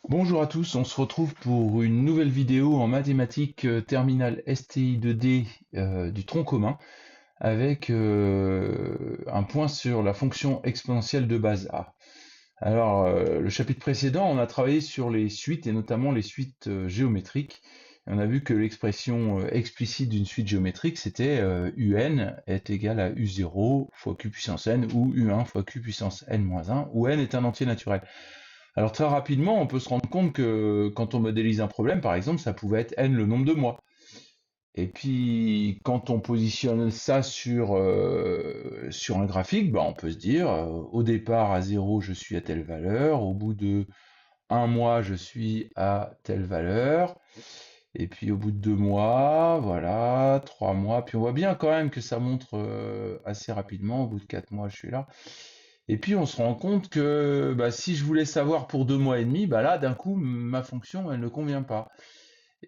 Bonjour à tous, on se retrouve pour une nouvelle vidéo en mathématiques terminale STI 2D du tronc commun avec un point sur la fonction exponentielle de base A. Alors, le chapitre précédent, on a travaillé sur les suites et notamment les suites géométriques. Et on a vu que l'expression explicite d'une suite géométrique, c'était UN est égal à U0 fois Q puissance n ou U1 fois Q puissance n-1, où n est un entier naturel. Alors très rapidement, on peut se rendre compte que quand on modélise un problème, par exemple, ça pouvait être n le nombre de mois. Et puis quand on positionne ça sur un graphique, on peut se dire, au départ à 0, je suis à telle valeur, au bout de un mois, je suis à telle valeur, et puis au bout de 2 mois, voilà, 3 mois, puis on voit bien quand même que ça montre assez rapidement, au bout de 4 mois, je suis là. Et puis on se rend compte que si je voulais savoir pour 2 mois et demi, là d'un coup ma fonction elle ne convient pas.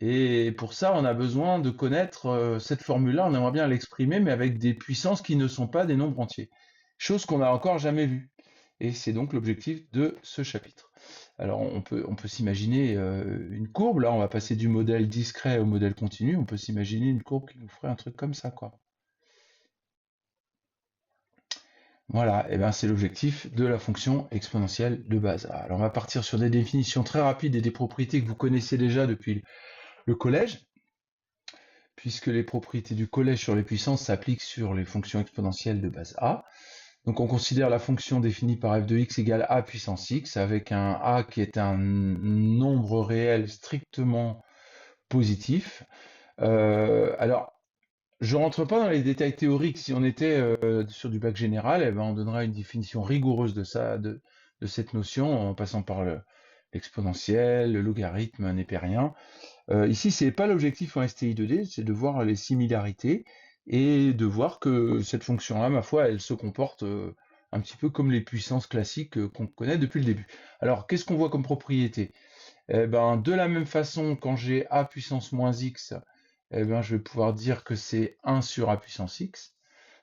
Et pour ça on a besoin de connaître cette formule-là, on aimerait bien l'exprimer mais avec des puissances qui ne sont pas des nombres entiers. Chose qu'on n'a encore jamais vue. Et c'est donc l'objectif de ce chapitre. Alors on peut s'imaginer une courbe, là on va passer du modèle discret au modèle continu, on peut s'imaginer une courbe qui nous ferait un truc comme ça, quoi. Voilà, et ben c'est l'objectif de la fonction exponentielle de base. Alors on va partir sur des définitions très rapides et des propriétés que vous connaissez déjà depuis le collège, puisque les propriétés du collège sur les puissances s'appliquent sur les fonctions exponentielles de base A. Donc on considère la fonction définie par f de x égale a puissance x, avec un a qui est un nombre réel strictement positif. Alors, je rentre pas dans les détails théoriques. Si on était sur du bac général, on donnera une définition rigoureuse de ça, de cette notion, en passant par l'exponentiel, le logarithme népérien. Ici, c'est pas l'objectif en STI 2D, c'est de voir les similarités et de voir que cette fonction-là, ma foi, elle se comporte un petit peu comme les puissances classiques qu'on connaît depuis le début. Alors, qu'est-ce qu'on voit comme propriété? De la même façon, quand j'ai a puissance moins x, je vais pouvoir dire que c'est 1 sur a puissance x.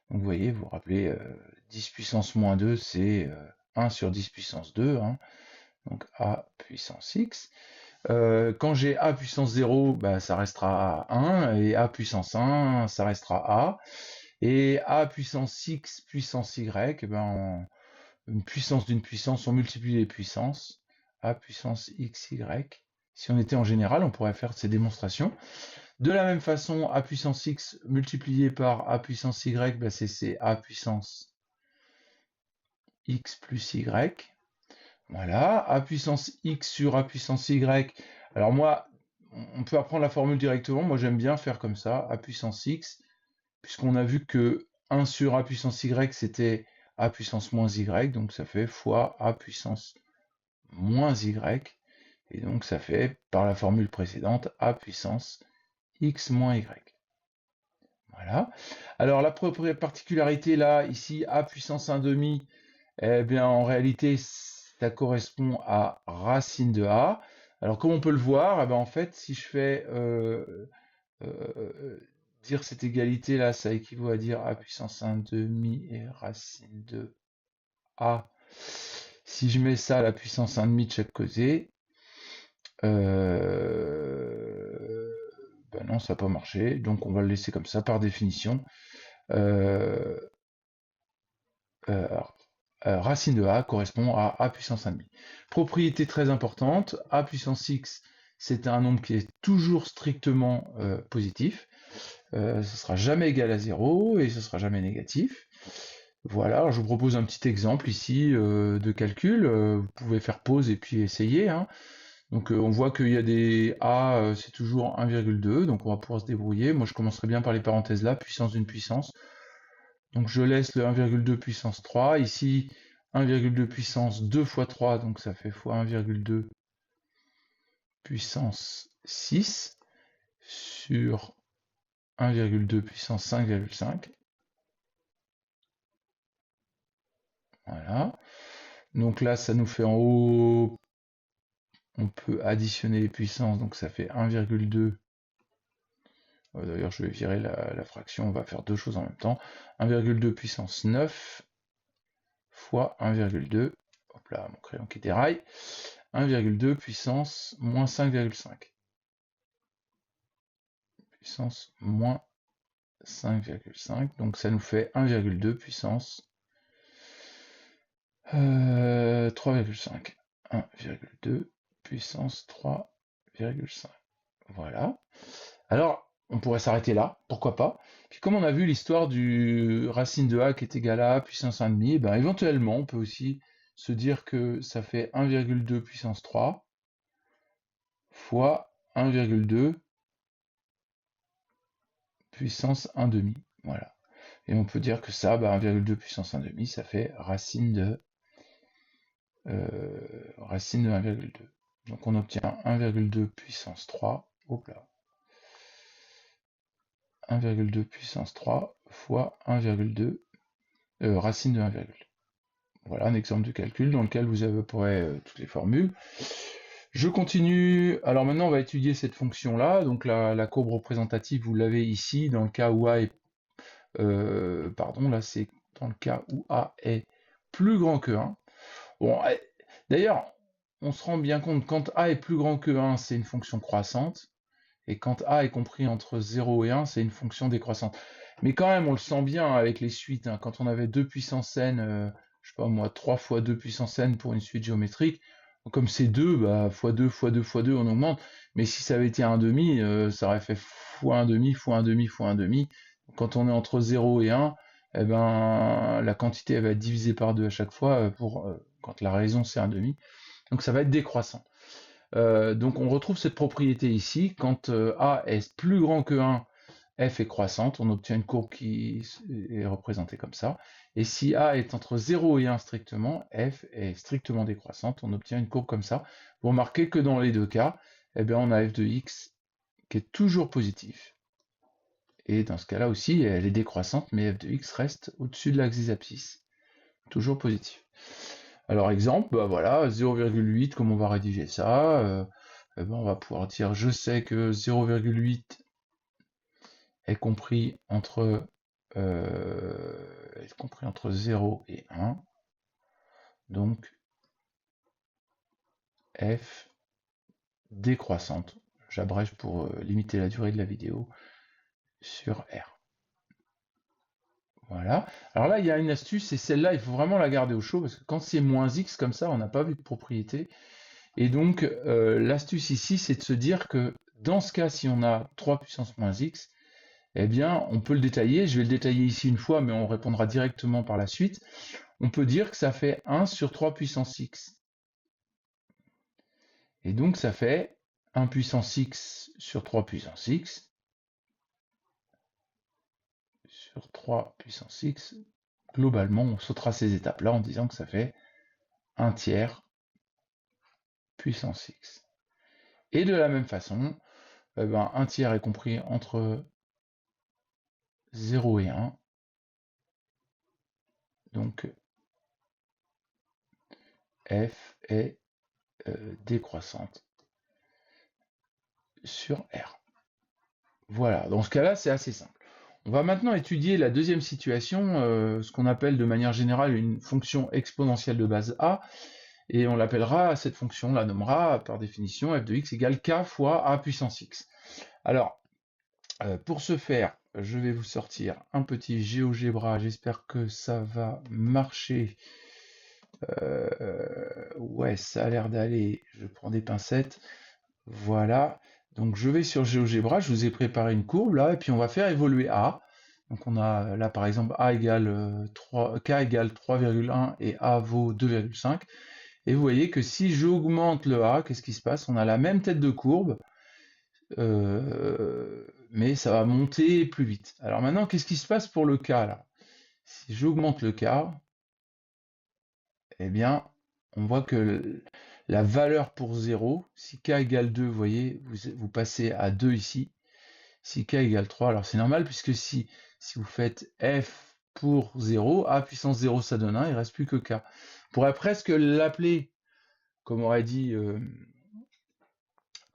Donc vous voyez, vous vous rappelez, 10 puissance moins 2, c'est 1 sur 10 puissance 2, hein, donc a puissance x. Quand j'ai a puissance 0, ça restera 1, et a puissance 1, ça restera a. Et a puissance x puissance y, une puissance d'une puissance, on multiplie les puissances, a puissance xy. Si on était en général, on pourrait faire ces démonstrations. De la même façon, a puissance x multiplié par a puissance y, c'est a puissance x plus y. Voilà, a puissance x sur a puissance y. Alors moi, on peut apprendre la formule directement. Moi, j'aime bien faire comme ça, a puissance x, puisqu'on a vu que 1 sur a puissance y, c'était a puissance moins y, donc ça fait fois a puissance moins y, et donc ça fait, par la formule précédente, a puissance x moins y. Voilà. Alors la particularité là, ici, a puissance 1 demi, en réalité, ça correspond à racine de a. Alors comme on peut le voir, en fait, si je fais dire cette égalité là, ça équivaut à dire a puissance 1 demi et racine de a. Si je mets ça à la puissance 1 demi de chaque côté, non, ça n'a pas marché, donc on va le laisser comme ça par définition. Euh, euh, Racine de a correspond à a puissance 1,5. Propriété très importante, a puissance x, c'est un nombre qui est toujours strictement positif. Ce ne sera jamais égal à 0 et ce sera jamais négatif. Voilà, alors je vous propose un petit exemple ici de calcul. Vous pouvez faire pause et puis essayer, hein. Donc on voit qu'il y a des A, c'est toujours 1,2, donc on va pouvoir se débrouiller. Moi je commencerai bien par les parenthèses là, puissance d'une puissance. Donc je laisse le 1,2 puissance 3. Ici, 1,2 puissance 2 fois 3, donc ça fait fois 1,2 puissance 6 sur 1,2 puissance 5,5. Voilà. Donc là, ça nous fait en haut, on peut additionner les puissances, donc ça fait 1,2. D'ailleurs, je vais virer la fraction, on va faire deux choses en même temps. 1,2 puissance 9 fois 1,2. Hop là, mon crayon qui déraille. 1,2 puissance moins 5,5. Puissance moins 5,5. Donc ça nous fait 1,2 puissance 3,5. 1,2 puissance 3,5. Voilà. Alors, on pourrait s'arrêter là, pourquoi pas. Puis comme on a vu l'histoire du racine de a qui est égale à a puissance 1,5, et ben éventuellement, on peut aussi se dire que ça fait 1,2 puissance 3 fois 1,2 puissance 1,5. Voilà. Et on peut dire que ça, 1,2 puissance 1,5, ça fait racine de 1,2. Donc on obtient 1,2 puissance 3, hop là, 1,2 puissance 3 fois 1,2 racine de 1,2. Voilà un exemple de calcul dans lequel vous évaporez toutes les formules. Je continue. Alors maintenant, on va étudier cette fonction-là. Donc la courbe représentative, vous l'avez ici, dans le cas où a est... pardon, là c'est dans le cas où a est plus grand que 1. Bon, d'ailleurs, on se rend bien compte, quand a est plus grand que 1, c'est une fonction croissante. Et quand a est compris entre 0 et 1, c'est une fonction décroissante. Mais quand même, on le sent bien avec les suites. Hein. Quand on avait 2 puissance n, je sais pas moi, 3 fois 2 puissance n pour une suite géométrique, comme c'est 2, fois 2, fois 2, fois 2, on augmente. Mais si ça avait été 1,5, ça aurait fait fois 1,5, fois 1,5, fois 1,5. Quand on est entre 0 et 1, eh ben, la quantité elle va être divisée par 2 à chaque fois, quand la raison c'est 1,5. Donc ça va être décroissant. Donc on retrouve cette propriété ici, quand a est plus grand que 1, f est croissante, on obtient une courbe qui est représentée comme ça, et si a est entre 0 et 1 strictement, f est strictement décroissante, on obtient une courbe comme ça. Vous remarquez que dans les deux cas, eh bien, on a f de x qui est toujours positif, et dans ce cas-là aussi, elle est décroissante, mais f de x reste au-dessus de l'axe des abscisses, toujours positif. Alors exemple, voilà, 0,8, comment on va rédiger ça on va pouvoir dire, je sais que 0,8 est compris entre 0 et 1, donc f décroissante, j'abrège pour limiter la durée de la vidéo, sur R. Voilà. Alors là, il y a une astuce, et celle-là, il faut vraiment la garder au chaud, parce que quand c'est moins x comme ça, on n'a pas vu de propriété. Et donc, l'astuce ici, c'est de se dire que dans ce cas, si on a 3 puissance moins x, eh bien, on peut le détailler. Je vais le détailler ici une fois, mais on répondra directement par la suite. On peut dire que ça fait 1 sur 3 puissance x. Et donc, ça fait 1 puissance x sur 3 puissance x sur 3 puissance x. Globalement, on sautera ces étapes-là en disant que ça fait 1 tiers puissance x. Et de la même façon, 1 tiers est compris entre 0 et 1. Donc, f est décroissante sur R. Voilà, dans ce cas-là, c'est assez simple. On va maintenant étudier la deuxième situation, ce qu'on appelle de manière générale une fonction exponentielle de base a, et on l'appellera, cette fonction, on la nommera par définition f de x égale k fois a puissance x. Alors, pour ce faire, je vais vous sortir un petit GeoGebra, j'espère que ça va marcher. Ouais, ça a l'air d'aller, je prends des pincettes, voilà. Donc je vais sur GeoGebra, je vous ai préparé une courbe là, et puis on va faire évoluer A. Donc on a là par exemple A égale 3, K égale 3,1 et A vaut 2,5. Et vous voyez que si j'augmente le A, qu'est-ce qui se passe? On a la même tête de courbe, mais ça va monter plus vite. Alors maintenant, qu'est-ce qui se passe pour le K là? Si j'augmente le K, eh bien, on voit que la valeur pour 0, si k égale 2, vous voyez, vous passez à 2 ici. Si k égale 3, alors c'est normal, puisque si vous faites f pour 0, a puissance 0, ça donne 1, il ne reste plus que k. On pourrait presque l'appeler, comme aurait dit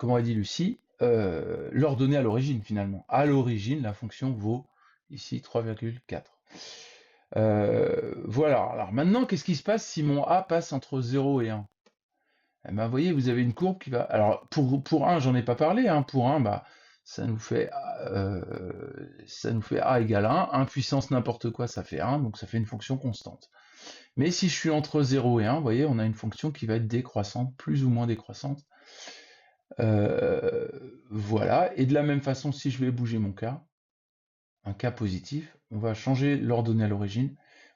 Lucie, l'ordonnée à l'origine, finalement. À l'origine, la fonction vaut ici 3,4. Voilà, alors maintenant, qu'est-ce qui se passe si mon a passe entre 0 et 1? Eh ben, vous voyez, vous avez une courbe qui va... Alors, pour 1, j'en ai pas parlé, hein. Pour 1, bah, ça nous fait A égale 1 puissance n'importe quoi, ça fait 1, donc ça fait une fonction constante. Mais si je suis entre 0 et 1, vous voyez, on a une fonction qui va être décroissante, plus ou moins décroissante. Voilà, et de la même façon, si je vais bouger mon K, un K positif, on va changer l'ordonnée à l'origine.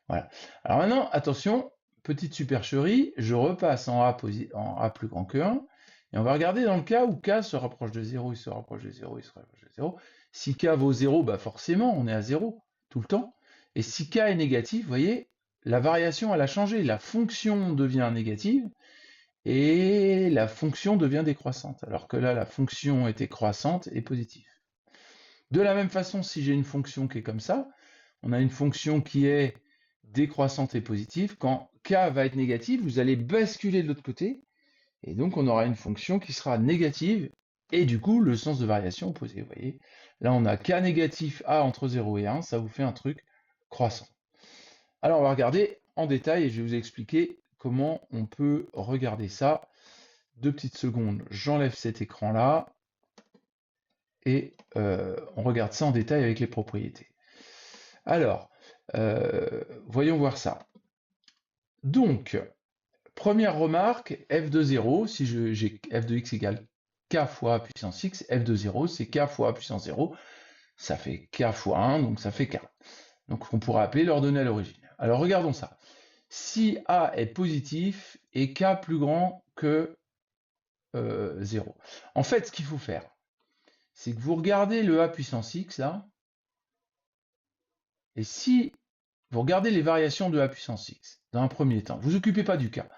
Voilà. Alors maintenant, attention, petite supercherie, je repasse en A plus grand que 1, et on va regarder dans le cas où K se rapproche de 0, il se rapproche de 0, il se rapproche de 0. Si K vaut 0, bah forcément, on est à 0 tout le temps. Et si K est négatif, vous voyez, la variation, elle a changé. La fonction devient négative, et la fonction devient décroissante. Alors que là, la fonction était croissante et positive. De la même façon, si j'ai une fonction qui est comme ça, on a une fonction qui est décroissante et positive. Quand k va être négatif, vous allez basculer de l'autre côté, et donc on aura une fonction qui sera négative, et du coup le sens de variation opposé. Vous voyez, là on a k négatif a entre 0 et 1, ça vous fait un truc croissant. Alors on va regarder en détail, et je vais vous expliquer comment on peut regarder ça. 2 petites secondes, j'enlève cet écran là, et on regarde ça en détail avec les propriétés. Alors, voyons voir ça. Donc, première remarque, f de 0, si j'ai f de x égale k fois a puissance x, f de 0, c'est k fois a puissance 0, ça fait k fois 1, donc ça fait k. Donc on pourrait appeler l'ordonnée à l'origine. Alors regardons ça. Si a est positif et k plus grand que 0. En fait, ce qu'il faut faire, c'est que vous regardez le a puissance x, là, et si vous regardez les variations de a puissance x, dans un premier temps, vous occupez pas du cas.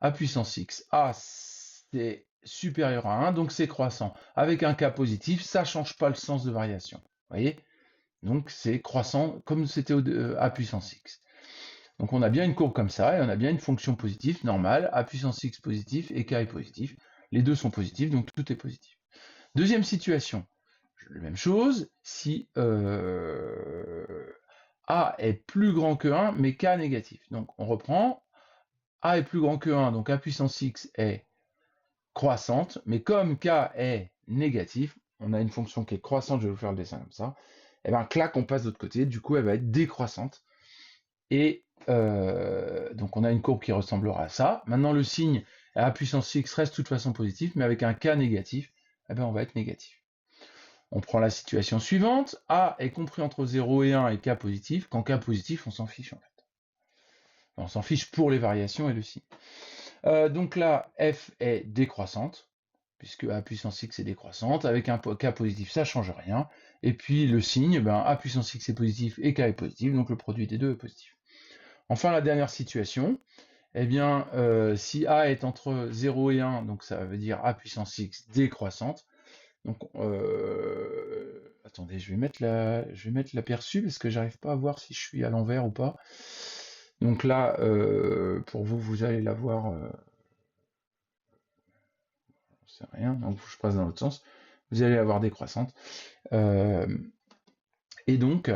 A puissance x, a c'est supérieur à 1, donc c'est croissant. Avec un cas positif, ça ne change pas le sens de variation. Vous voyez? Donc c'est croissant comme c'était a puissance x. Donc on a bien une courbe comme ça, et on a bien une fonction positive, normale, a puissance x positif et k est positif. Les deux sont positifs, donc tout est positif. Deuxième situation, la même chose, si a est plus grand que 1, mais k négatif. Donc on reprend, a est plus grand que 1, donc a puissance x est croissante, mais comme k est négatif, on a une fonction qui est croissante, je vais vous faire le dessin comme ça, et bien clac, on passe de l'autre côté, du coup elle va être décroissante, et donc on a une courbe qui ressemblera à ça. Maintenant le signe a puissance x reste de toute façon positif, mais avec un k négatif, eh bien on va être négatif. On prend la situation suivante, a est compris entre 0 et 1 et k positif. Quand k positif, on s'en fiche en fait. On s'en fiche pour les variations et le signe. Donc là, f est décroissante, puisque a puissance x est décroissante. Avec un k positif, ça ne change rien. Et puis le signe, ben, a puissance x est positif et k est positif, donc le produit des deux est positif. Enfin, la dernière situation, eh bien, si a est entre 0 et 1, donc ça veut dire a puissance x décroissante. Donc, attendez, je vais mettre l'aperçu parce que j'arrive pas à voir si je suis à l'envers ou pas. Donc là, pour vous, vous allez la voir. C'est rien. Donc je passe dans l'autre sens. Vous allez avoir décroissante. Et donc,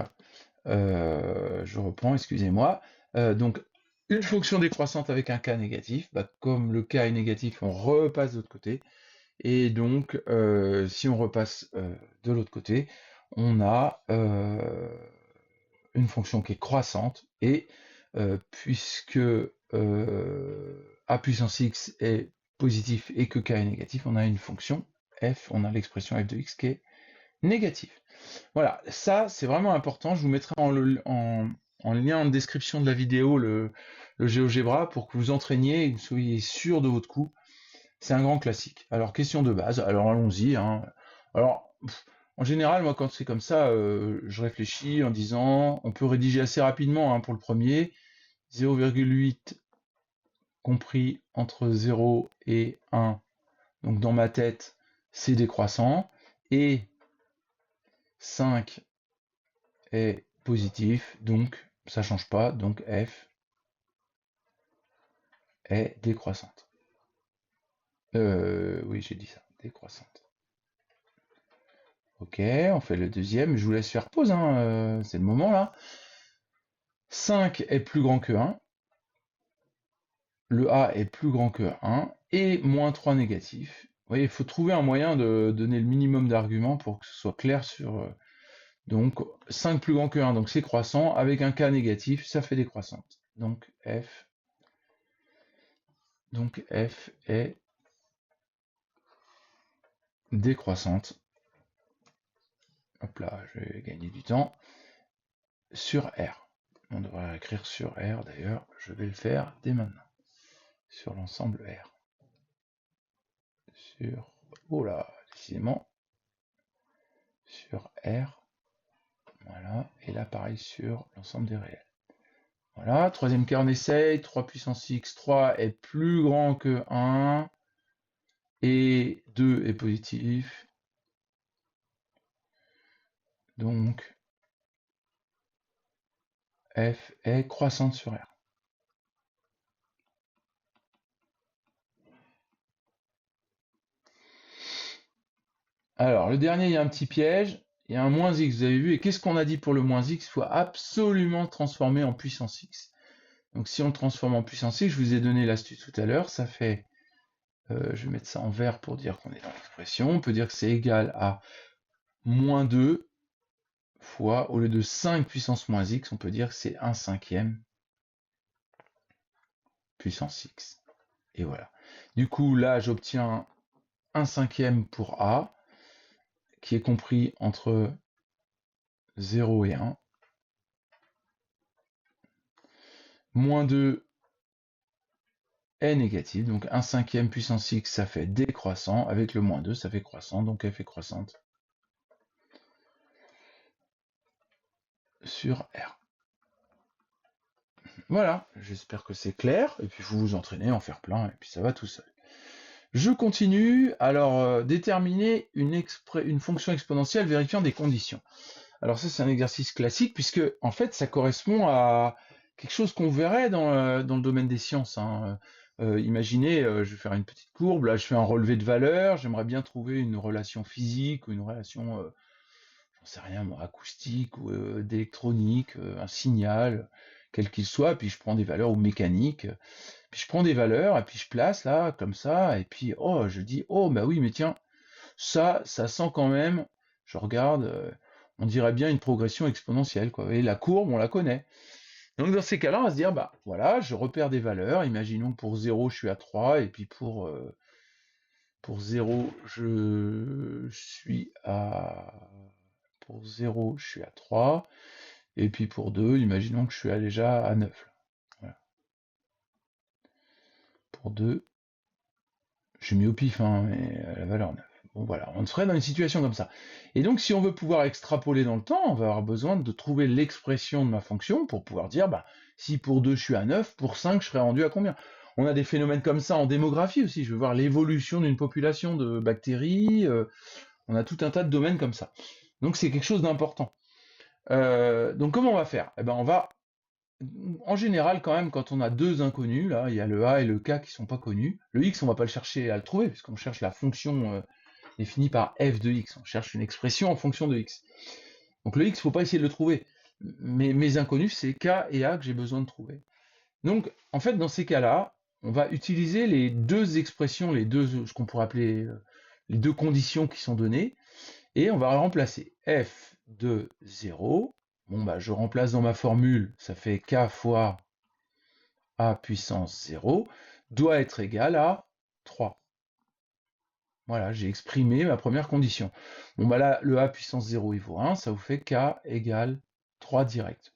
je reprends. Excusez-moi. Donc une fonction décroissante avec un k négatif. Bah, comme le k est négatif, on repasse de l'autre côté. Et donc, si on repasse de l'autre côté, on a une fonction qui est croissante, et puisque a puissance x est positif et que k est négatif, on a une fonction f, on a l'expression f de x qui est négative. Voilà, ça c'est vraiment important, je vous mettrai en lien en description de la vidéo le GeoGebra pour que vous entraîniez et que vous soyez sûr de votre coup. C'est un grand classique. Alors, question de base, alors allons-y. Hein. Alors, en général, moi, quand c'est comme ça, je réfléchis en disant, on peut rédiger assez rapidement hein, pour le premier, 0,8 compris entre 0 et 1. Donc, dans ma tête, c'est décroissant. Et 5 est positif, donc ça ne change pas. Donc, f est décroissante. Oui, j'ai dit ça, décroissante. Ok, on fait le deuxième. Je vous laisse faire pause, hein, c'est le moment là. 5 est plus grand que 1. Le A est plus grand que 1. et moins 3 négatifs. Vous voyez, il faut trouver un moyen de donner le minimum d'arguments pour que ce soit clair sur... donc 5 plus grand que 1, donc c'est croissant, avec un cas négatif, ça fait décroissante. Donc f est décroissante. Hop là, je vais gagner du temps. Sur R. On devrait écrire sur R d'ailleurs, je vais le faire dès maintenant. Sur l'ensemble R. Sur... Oh là, décidément. Sur R. Voilà, et là pareil sur l'ensemble des réels. Voilà, troisième cas on essaye, 3 puissance x, 3 est plus grand que 1, et 2 est positif. Donc, f est croissante sur R. Alors, le dernier, il y a un petit piège, il y a un moins x, vous avez vu, et qu'est-ce qu'on a dit pour le moins x? Il faut absolument transformer en puissance x. Donc si on le transforme en puissance x, je vous ai donné l'astuce tout à l'heure, ça fait, je vais mettre ça en vert pour dire qu'on est dans l'expression, on peut dire que c'est égal à moins 2 fois, au lieu de 5 puissance moins x, on peut dire que c'est 1 cinquième puissance x. Et voilà. Du coup, là, j'obtiens 1 cinquième pour a, qui est compris entre 0 et 1. Moins 2 est négatif, donc 1 cinquième puissance x, ça fait décroissant, avec le moins 2, ça fait croissant, donc f est croissante sur R. Voilà, j'espère que c'est clair, et puis vous vous entraînez à en faire plein, et puis ça va tout seul. Je continue, alors déterminer une fonction exponentielle vérifiant des conditions. Alors ça c'est un exercice classique, puisque en fait ça correspond à quelque chose qu'on verrait dans le domaine des sciences. Hein. Imaginez, je vais faire une petite courbe, là je fais un relevé de valeur, j'aimerais bien trouver une relation physique, ou une relation, j'en sais rien moi, acoustique, ou d'électronique, un signal, quel qu'il soit, puis je prends des valeurs ou mécaniques, puis je prends des valeurs, et puis je place là, comme ça, et puis oh, je dis, oh bah oui, mais tiens, ça sent quand même, je regarde, on dirait bien une progression exponentielle, quoi. Et la courbe, on la connaît. Donc dans ces cas-là, on va se dire, bah voilà, je repère des valeurs, imaginons que pour 0, je suis à 3, et puis pour 0, je suis à... Pour 0, je suis à 3, et puis pour 2, imaginons que je suis déjà à 9. Voilà. Pour 2, j'ai mis au pif, hein, mais la valeur 9. Bon voilà, on serait dans une situation comme ça. Et donc si on veut pouvoir extrapoler dans le temps, on va avoir besoin de trouver l'expression de ma fonction pour pouvoir dire, bah, si pour 2 je suis à 9, pour 5 je serais rendu à combien? On a des phénomènes comme ça en démographie aussi, je veux voir l'évolution d'une population de bactéries, on a tout un tas de domaines comme ça. Donc c'est quelque chose d'important. Donc comment on va faire? Eh ben on va, en général quand même, quand on a deux inconnus, là, il y a le a et le k qui sont pas connus, le x on va pas le chercher à le trouver, puisqu'on cherche la fonction définie par f de x, on cherche une expression en fonction de x. Donc le x, faut pas essayer de le trouver. Mais mes inconnus, c'est k et a que j'ai besoin de trouver. Donc en fait, dans ces cas-là, on va utiliser les deux expressions, ce qu'on pourrait appeler les deux conditions qui sont données, et on va remplacer f de 0. Bon bah je remplace dans ma formule, ça fait k fois a puissance 0, doit être égal à 3. Voilà, j'ai exprimé ma première condition. Bon bah là, le a puissance 0 il vaut 1, ça vous fait k égale 3 direct.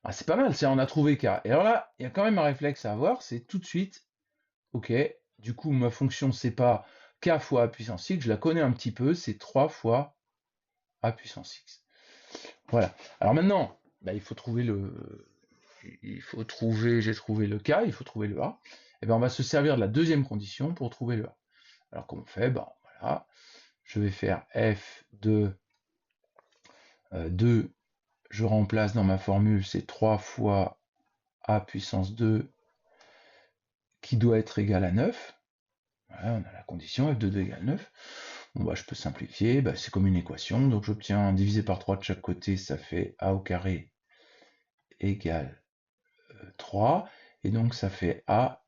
Ah, c'est pas mal, on a trouvé k. Et alors là, il y a quand même un réflexe à avoir, c'est tout de suite, ok, du coup ma fonction c'est pas k fois a puissance x, je la connais un petit peu, c'est 3 fois a puissance x. Voilà. Alors maintenant, bah, j'ai trouvé le k, il faut trouver le a. Et ben on va se servir de la deuxième condition pour trouver le a. Alors comment on fait? Ben voilà, je vais faire f de 2, je remplace dans ma formule, c'est 3 fois a puissance 2 qui doit être égal à 9. Voilà, on a la condition f de 2 égale 9. Bon bah je peux simplifier, bah, c'est comme une équation, donc j'obtiens divisé par 3 de chaque côté, ça fait a au carré égale 3, et donc ça fait a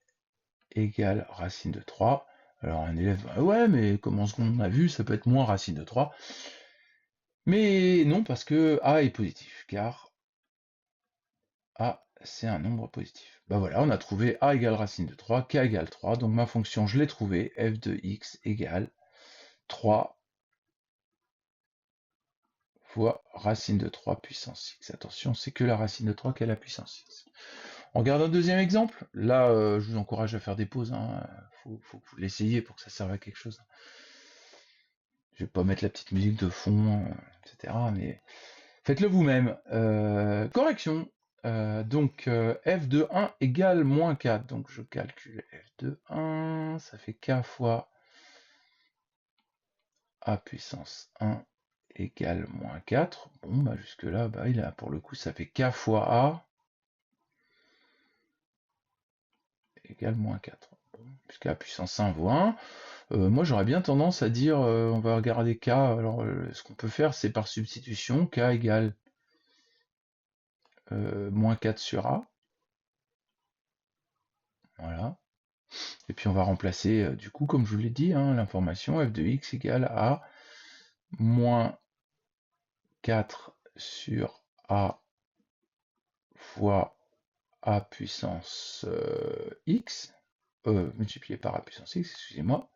égale racine de 3. Alors un élève, ouais, mais comme on a vu, ça peut être moins racine de 3. Mais non, parce que A est positif, car A, c'est un nombre positif. Ben voilà, on a trouvé A égale racine de 3, K égale 3, donc ma fonction, je l'ai trouvée, f de x égale 3 fois racine de 3 puissance x. Attention, c'est que la racine de 3 qui est la puissance x. On regarde un deuxième exemple. Là, je vous encourage à faire des pauses. Faut que vous l'essayiez pour que ça serve à quelque chose. Je vais pas mettre la petite musique de fond, etc. Mais faites-le vous-même. Correction. Donc, f de 1 égale moins 4. Donc, je calcule f de 1. Ça fait k fois a puissance 1 égale moins 4. Bon, bah jusque-là, bah, pour le coup, ça fait k fois a égale moins 4. Bon, puisque a puissance 1 vaut 1. Moi, j'aurais bien tendance à dire, on va regarder k. Alors, ce qu'on peut faire, c'est par substitution, k égale moins 4 sur a. Voilà. Et puis, on va remplacer, du coup, comme je vous l'ai dit, l'information f de x égale à moins 4 sur a fois a puissance x, multiplié par a puissance x, excusez-moi.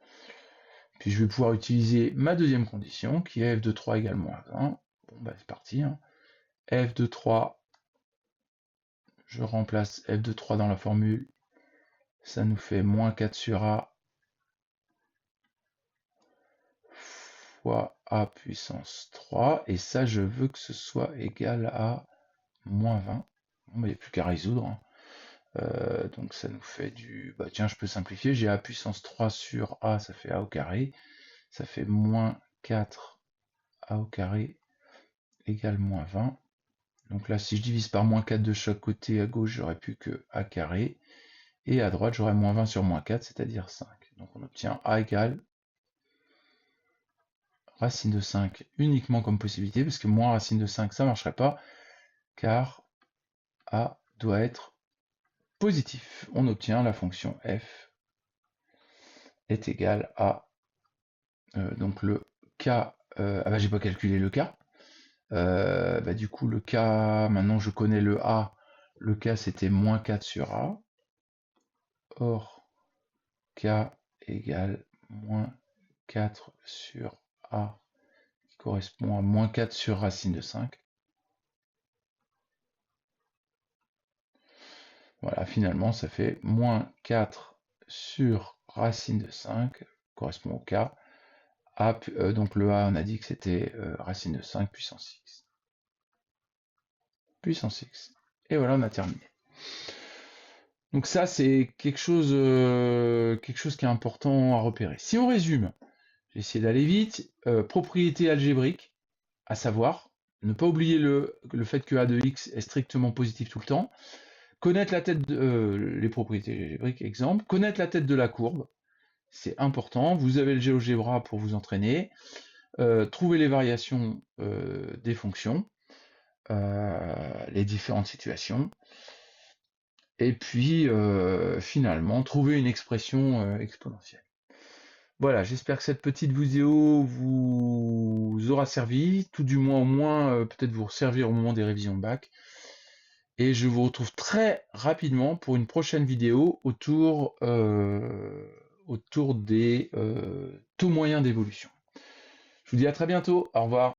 Puis je vais pouvoir utiliser ma deuxième condition, qui est f de 3 égale moins 1. Bon, bah c'est parti. F de 3, je remplace f de 3 dans la formule, ça nous fait moins 4 sur a fois a puissance 3, et ça, je veux que ce soit égal à moins 20. Bon, bah, il n'y a plus qu'à résoudre. Donc ça nous fait du... Bah tiens, je peux simplifier, j'ai a puissance 3 sur a, ça fait a au carré, ça fait moins 4 a au carré égale moins 20. Donc là, si je divise par moins 4 de chaque côté, à gauche, j'aurais plus que a carré, et à droite, j'aurais moins 20 sur moins 4, c'est-à-dire 5. Donc on obtient a égale racine de 5 uniquement comme possibilité, parce que moins racine de 5, ça ne marcherait pas, car a doit être positif. On obtient la fonction f est égale à donc le k, ah bah j'ai pas calculé le k, bah du coup le k, maintenant je connais le a, le k c'était moins 4 sur a, or k égale moins 4 sur a, qui correspond à moins 4 sur racine de 5. Voilà, finalement ça fait moins 4 sur racine de 5, correspond au k, donc le a on a dit que c'était racine de 5 puissance x. Puissance x. Et voilà, on a terminé. Donc ça, c'est quelque chose qui est important à repérer. Si on résume, j'ai essayé d'aller vite, propriété algébrique, à savoir, ne pas oublier le fait que a de x est strictement positif tout le temps, connaître la tête les propriétés algébriques, exemple, connaître la tête de la courbe, c'est important, vous avez le GeoGebra pour vous entraîner, trouver les variations des fonctions, les différentes situations, et puis finalement trouver une expression exponentielle. Voilà, j'espère que cette petite vidéo vous aura servi, tout du moins au moins peut-être vous servir au moment des révisions de bac. Et je vous retrouve très rapidement pour une prochaine vidéo autour des taux moyens d'évolution. Je vous dis à très bientôt, au revoir.